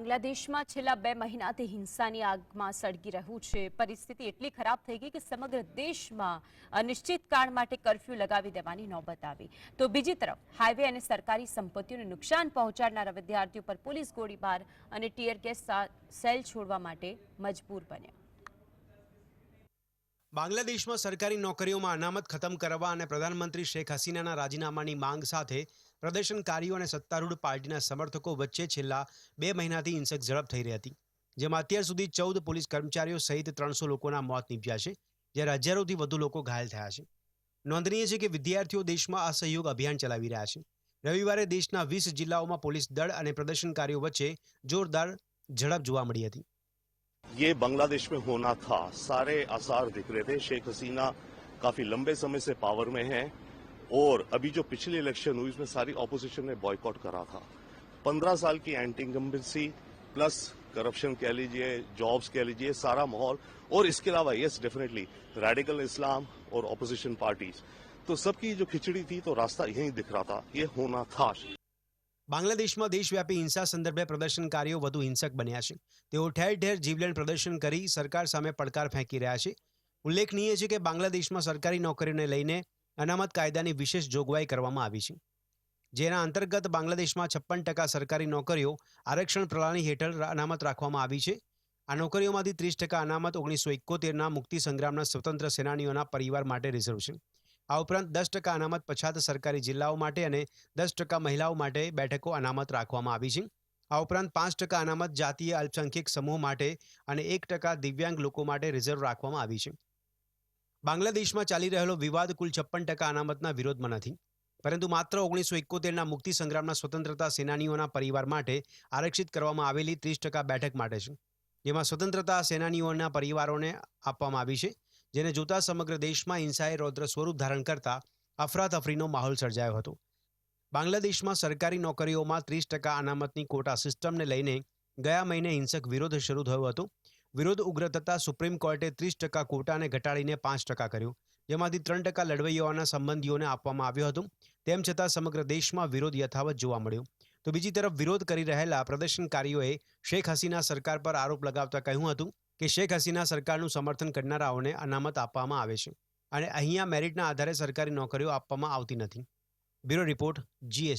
બાંગ્લાદેશમાં છેલ્લા 2 મહિનાથી હિંસાની આગમાં સળગી રહ્યું છે. પરિસ્થિતિ એટલી ખરાબ થઈ ગઈ કે સમગ્ર દેશમાં અનિશ્ચિતકાળ માટે કર્ફ્યુ લગાવી દેવાની નોબત આવી. તો બીજી તરફ હાઈવે અને સરકારી સંપત્તિઓને નુકસાન પહોંચાડનારા વિદ્યાર્થીઓ પર પોલીસ ગોળીબાર અને ટીયર ગેસ સેલ છોડવા માટે મજબૂર બન્યા. બાંગ્લાદેશમાં સરકારી નોકરીઓમાં અનામત ખતમ કરવા અને પ્રધાનમંત્રી શેખ હસીનાના રાજીનામાની માંગ સાથે પ્રદર્શનકારીઓ અને સત્તારૂઢ પાર્ટીના સમર્થકો વચ્ચે છેલ્લા 2 મહિનાથી હિંસક ઝડપ થઈ રહી હતી, જેમાં અત્યાર સુધી 14 પોલીસ કર્મચારીઓ સહિત 300 લોકોના મોત નીપજ્યા છે, જ્યારે હજારોથી વધુ લોકો ઘાયલ થયા છે. નોંધનીય છે કે વિદ્યાર્થીઓ દેશમાં અસહયોગ અભિયાન ચલાવી રહ્યા છે. રવિવારે દેશના 20 જિલ્લાઓમાં પોલીસ દળ અને પ્રદર્શનકારીઓ વચ્ચે જોરદાર ઝડપ જોવા મળી હતી. ये बांग्लादेश में होना था, सारे आसार दिख रहे थे. शेख हसीना काफी लंबे समय से पावर में हैं और अभी जो पिछले इलेक्शन हुई उसमें सारी ऑपोजिशन ने बॉयकॉट करा था. 15 साल की एंटी इनकम्बेंसी प्लस करप्शन कह लीजिए, जॉब्स कह लीजिए, सारा माहौल और इसके अलावा यस डेफिनेटली रेडिकल इस्लाम और ऑपोजिशन पार्टीज, तो सबकी जो खिचड़ी थी तो रास्ता यही दिख रहा था, ये होना था. બાંગ્લાદેશમાં દેશવ્યાપી હિંસા સંદર્ભે પ્રદર્શનકારીઓ વધુ હિંસક બન્યા છે. તેઓ ઠેર ઠેર જીવલેણ પ્રદર્શન કરી સરકાર સામે પડકાર ફેંકી રહ્યા છે. ઉલ્લેખનીય છે કે બાંગ્લાદેશમાં સરકારી નોકરીઓને લઈને અનામત કાયદાની વિશેષ જોગવાઈ કરવામાં આવી છે, જેના અંતર્ગત બાંગ્લાદેશમાં 56% સરકારી નોકરીઓ આરક્ષણ પ્રણાલી હેઠળ અનામત રાખવામાં આવી છે. આ નોકરીઓમાંથી 30% અનામત 1971ના મુક્તિ સંગ્રામના સ્વતંત્ર સેનાનીઓના પરિવાર માટે રિઝર્વ છે. આ ઉપરાંત 10% અનામત પછાત સરકારી જિલ્લાઓ માટે અને 10% મહિલાઓ માટે બેઠકો અનામત રાખવામાં આવી છે. આ ઉપરાંત 5% અનામત જાતીય અલ્પસંખ્યક સમૂહ માટે અને 1% દિવ્યાંગ લોકો માટે રિઝર્વ રાખવામાં આવી છે. બાંગ્લાદેશમાં ચાલી રહેલો વિવાદ કુલ 56% અનામતના વિરોધમાં નથી, પરંતુ માત્ર 1971ના મુક્તિ સંગ્રામના સ્વતંત્રતા સેનાનીઓના પરિવાર માટે આરક્ષિત કરવામાં આવેલી 30% બેઠક માટે છે, જેમાં સ્વતંત્રતા સેનાનીઓના પરિવારોને આપવામાં આવી છે, જેને જોતા સમગ્ર દેશમાં હિંસાએ રૌદ્ર સ્વરૂપ ધારણ કરતા અફરાતફરીનો માહોલ સર્જાયો હતો. બાંગ્લાદેશમાં સરકારી નોકરીઓમાં 30% અનામતની કોટા સિસ્ટમને લઈને ગયા મહિને હિંસક વિરોધ શરૂ થયો હતો. વિરોધ ઉગ્ર થતાં સુપ્રીમ કોર્ટે 30% કોટાને ઘટાડીને 5% કર્યો, જેમાંથી 3% લડવૈયાઓના સંબંધીઓને આપવામાં આવ્યો હતો. તેમ છતાં સમગ્ર દેશમાં વિરોધ યથાવત જોવા મળ્યો. તો બીજી તરફ વિરોધ કરી રહેલા પ્રદર્શનકારીઓએ શેખ હસીના સરકાર પર આરોપ લગાવતા કહ્યું હતું કે શેખ હસીના સરકારનું સમર્થન કરનારાઓને અનામત આપવામાં આવે છે અને અહીંયા મેરિટના આધારે સરકારી નોકરીઓ આપવામાં આવતી નથી. Bureau report, GS.